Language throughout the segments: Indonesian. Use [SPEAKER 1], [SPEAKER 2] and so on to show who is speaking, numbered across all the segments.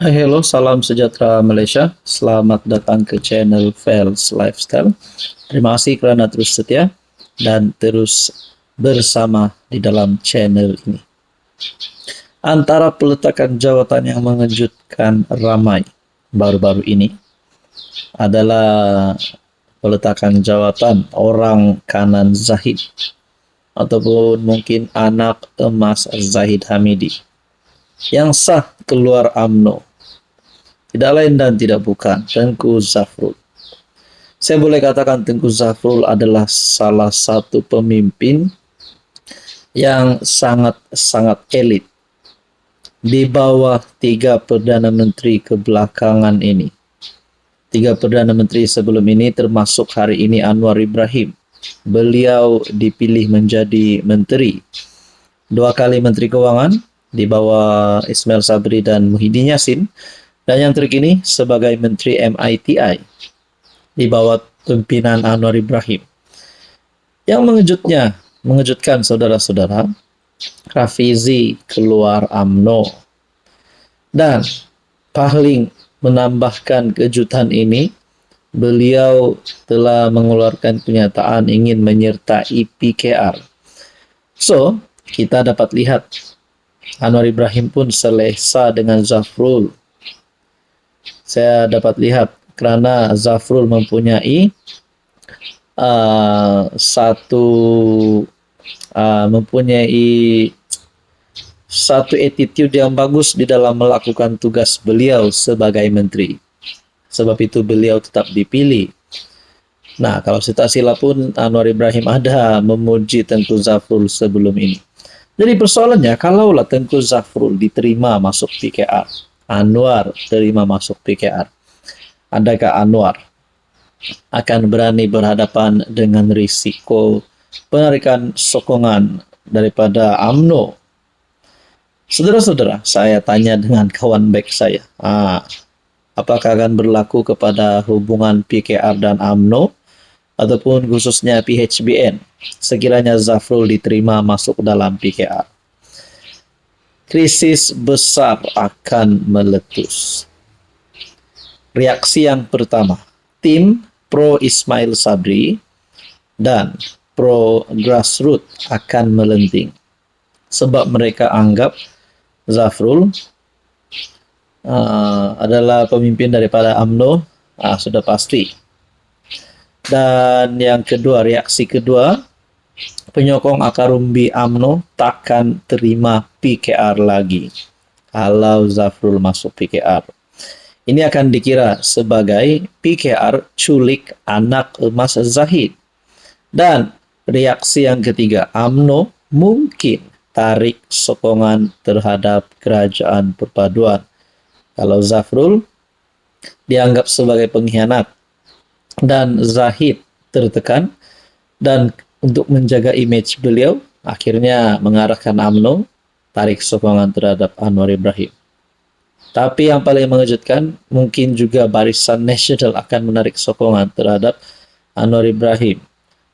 [SPEAKER 1] Hai, hello, salam sejahtera Malaysia. Selamat datang ke channel Fels Lifestyle. Terima kasih kerana terus setia dan terus bersama di dalam channel ini. Antara peletakan jawatan yang mengejutkan ramai baru-baru ini adalah peletakan jawatan orang kanan Zahid ataupun mungkin anak emas Zahid Hamidi yang sah keluar UMNO. Tidak lain dan tidak bukan Tengku Zafrul. Saya boleh katakan Tengku Zafrul adalah salah satu pemimpin yang sangat elit di bawah 3 Perdana Menteri kebelakangan ini. 3 Perdana Menteri sebelum ini termasuk hari ini Anwar Ibrahim. Beliau dipilih menjadi menteri. 2 kali Menteri Keuangan di bawah Ismail Sabri dan Muhyiddin Yassin. Dan yang terkini sebagai Menteri MITI di bawah pimpinan Anwar Ibrahim. Yang mengejutkan saudara-saudara, Rafizi keluar UMNO. Dan paling menambahkan kejutan ini, beliau telah mengeluarkan pernyataan ingin menyertai PKR. So, kita dapat lihat Anwar Ibrahim pun selesa dengan Zafrul. Saya dapat lihat kerana Zafrul mempunyai satu attitude yang bagus di dalam melakukan tugas beliau sebagai menteri. Sebab itu beliau tetap dipilih. Nah, kalau saya tak silap pun Anwar Ibrahim ada memuji Tengku Zafrul sebelum ini. Jadi persoalannya, kalaulah Tengku Zafrul diterima masuk PKR, Anwar terima masuk PKR, adakah Anwar akan berani berhadapan dengan risiko penarikan sokongan daripada UMNO? Saudara-saudara, saya tanya dengan kawan baik saya, apakah akan berlaku kepada hubungan PKR dan UMNO ataupun khususnya PHBN sekiranya Zafrul diterima masuk dalam PKR? Krisis besar akan meletus. Reaksi yang pertama, tim pro Ismail Sabri dan pro grassroots akan melenting. Sebab mereka anggap Zafrul adalah pemimpin daripada UMNO, sudah pasti. Dan yang kedua, reaksi kedua, penyokong akar umbi UMNO takkan terima PKR lagi kalau Zafrul masuk PKR. Ini akan dikira sebagai PKR culik anak emas Zahid. Dan reaksi yang ketiga, UMNO mungkin tarik sokongan terhadap kerajaan perpaduan. Kalau Zafrul dianggap sebagai pengkhianat dan Zahid tertekan, dan untuk menjaga image beliau, akhirnya mengarahkan UMNO tarik sokongan terhadap Anwar Ibrahim. Tapi yang paling mengejutkan, mungkin juga Barisan Nasional akan menarik sokongan terhadap Anwar Ibrahim.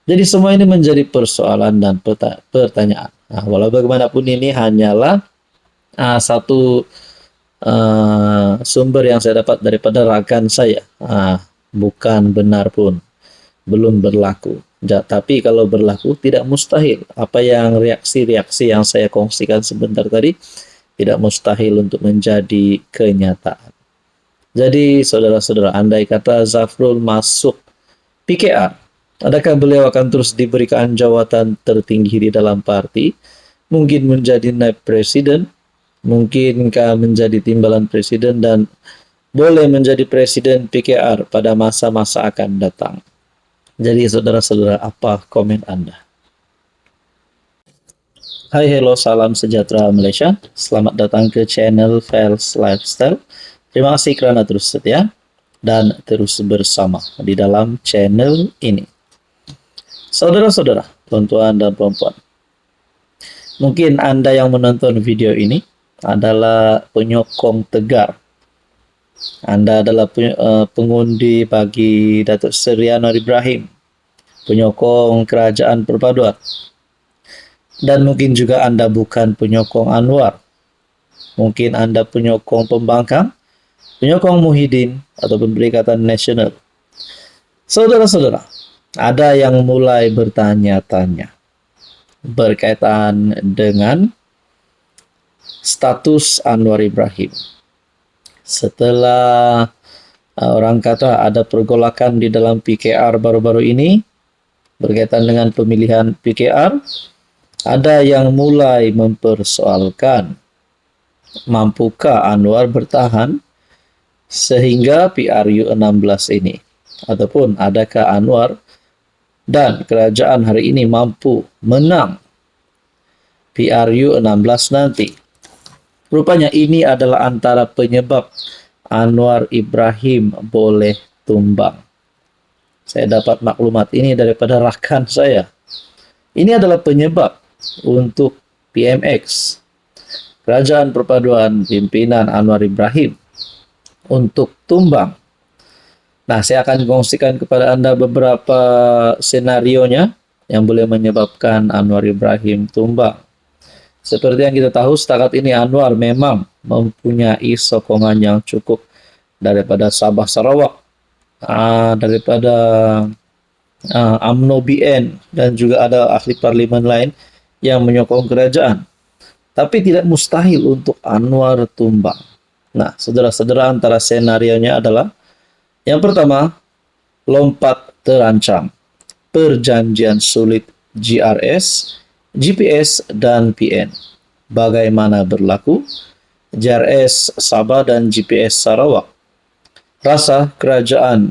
[SPEAKER 1] Jadi semua ini menjadi persoalan dan pertanyaan. Walau bagaimanapun ini hanyalah satu sumber yang saya dapat daripada rakan saya. Bukan benar pun, belum berlaku. Tapi kalau berlaku, tidak mustahil. Apa yang reaksi-reaksi yang saya kongsikan sebentar tadi, tidak mustahil untuk menjadi kenyataan. Jadi, saudara-saudara, andai kata Zafrul masuk PKR, adakah beliau akan terus diberikan jawatan tertinggi di dalam parti? Mungkin menjadi naib presiden, mungkinkah menjadi timbalan presiden, dan boleh menjadi presiden PKR pada masa-masa akan datang. Jadi saudara-saudara, apa komen Anda? Hai, hello, salam sejahtera Malaysia. Selamat datang ke channel Fels Lifestyle. Terima kasih kerana terus setia dan terus bersama di dalam channel ini. Saudara-saudara, tuan-tuan dan puan-puan, mungkin Anda yang menonton video ini adalah penyokong tegar. Anda adalah pengundi bagi Datuk Seri Anwar Ibrahim, penyokong kerajaan perpaduan. Dan mungkin juga Anda bukan penyokong Anwar. Mungkin Anda penyokong pembangkang penyokong Muhyiddin ataupun Perikatan Nasional. Saudara-saudara, ada yang mulai bertanya-tanya berkaitan dengan status Anwar Ibrahim. Setelah orang kata ada pergolakan di dalam PKR baru-baru ini berkaitan dengan pemilihan PKR, ada yang mulai mempersoalkan mampukah Anwar bertahan sehingga PRU 16 ini, ataupun adakah Anwar dan kerajaan hari ini mampu menang PRU 16 nanti. Rupanya ini adalah antara penyebab Anwar Ibrahim boleh tumbang. Saya dapat maklumat ini daripada rakan saya. Ini adalah penyebab untuk PMX, Kerajaan Perpaduan Pimpinan Anwar Ibrahim, untuk tumbang. Nah, saya akan kongsikan kepada Anda beberapa senarionya yang boleh menyebabkan Anwar Ibrahim tumbang. Seperti yang kita tahu, setakat ini Anwar memang mempunyai sokongan yang cukup daripada Sabah Sarawak, daripada UMNO BN, dan juga ada ahli parlimen lain yang menyokong kerajaan. Tapi tidak mustahil untuk Anwar tumbang. Nah, saudara-saudara, antara senarionya adalah yang pertama, lompat terancam, perjanjian sulit GRS, GPS, dan PN. Bagaimana berlaku? GRS Sabah dan GPS Sarawak. Rasa kerajaan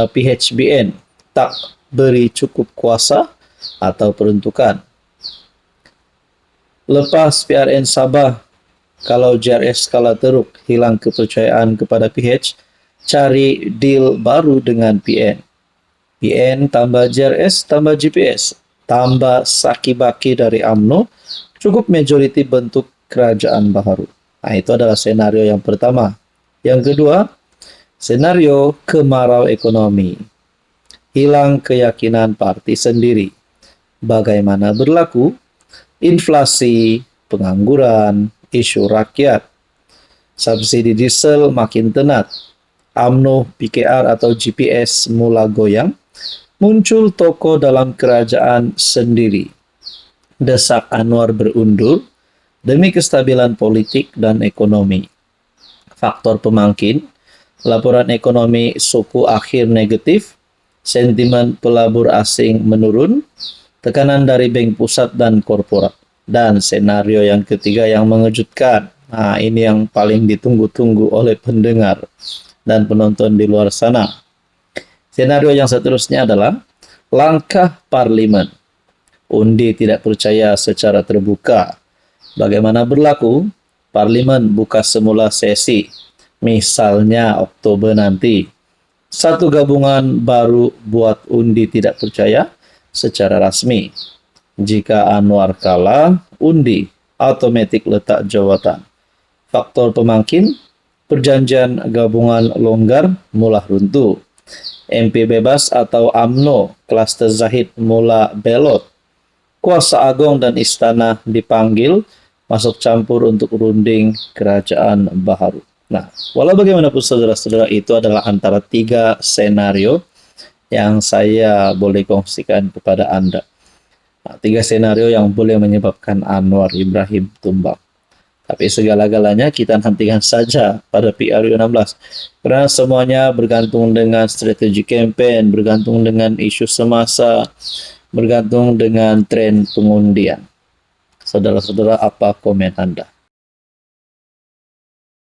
[SPEAKER 1] PHBN tak beri cukup kuasa atau peruntukan. Lepas PRN Sabah, kalau GRS skala teruk hilang kepercayaan kepada PH, cari deal baru dengan PN. PN tambah GRS tambah GPS tambah saki-baki dari UMNO, cukup majoriti bentuk kerajaan baharu. Nah, itu adalah senario yang pertama. Yang kedua, senario kemarau ekonomi. Hilang keyakinan parti sendiri. Bagaimana berlaku? Inflasi, pengangguran, isu rakyat, subsidi diesel makin tenat, UMNO, PKR atau GPS mula goyang, muncul tokoh dalam kerajaan sendiri. Desak Anwar berundur demi kestabilan politik dan ekonomi. Faktor pemangkin, laporan ekonomi suku akhir negatif, sentimen pelabur asing menurun, tekanan dari bank pusat dan korporat. Dan senario yang ketiga yang mengejutkan. Nah, ini yang paling ditunggu-tunggu oleh pendengar dan penonton di luar sana. Senario yang seterusnya adalah langkah parlimen. Undi tidak percaya secara terbuka. Bagaimana berlaku? Parlimen buka semula sesi, misalnya Oktober nanti. Satu gabungan baru buat undi tidak percaya secara rasmi. Jika Anwar kalah, undi otomatis letak jawatan. Faktor pemangkin, perjanjian gabungan longgar mula runtuh. MP bebas atau UMNO, klaster Zahid mula belot. Kuasa Agung dan Istana dipanggil masuk campur untuk runding kerajaan baharu. Nah, walau bagaimanapun saudara-saudara, itu adalah antara 3 senario yang saya boleh kongsikan kepada Anda. Nah, 3 senario yang boleh menyebabkan Anwar Ibrahim tumbang. Tapi segala-galanya kita nantikan saja pada PRU 16. Karena semuanya bergantung dengan strategi kampanye, bergantung dengan isu semasa, bergantung dengan tren pengundian. Saudara-saudara, apa komen Anda?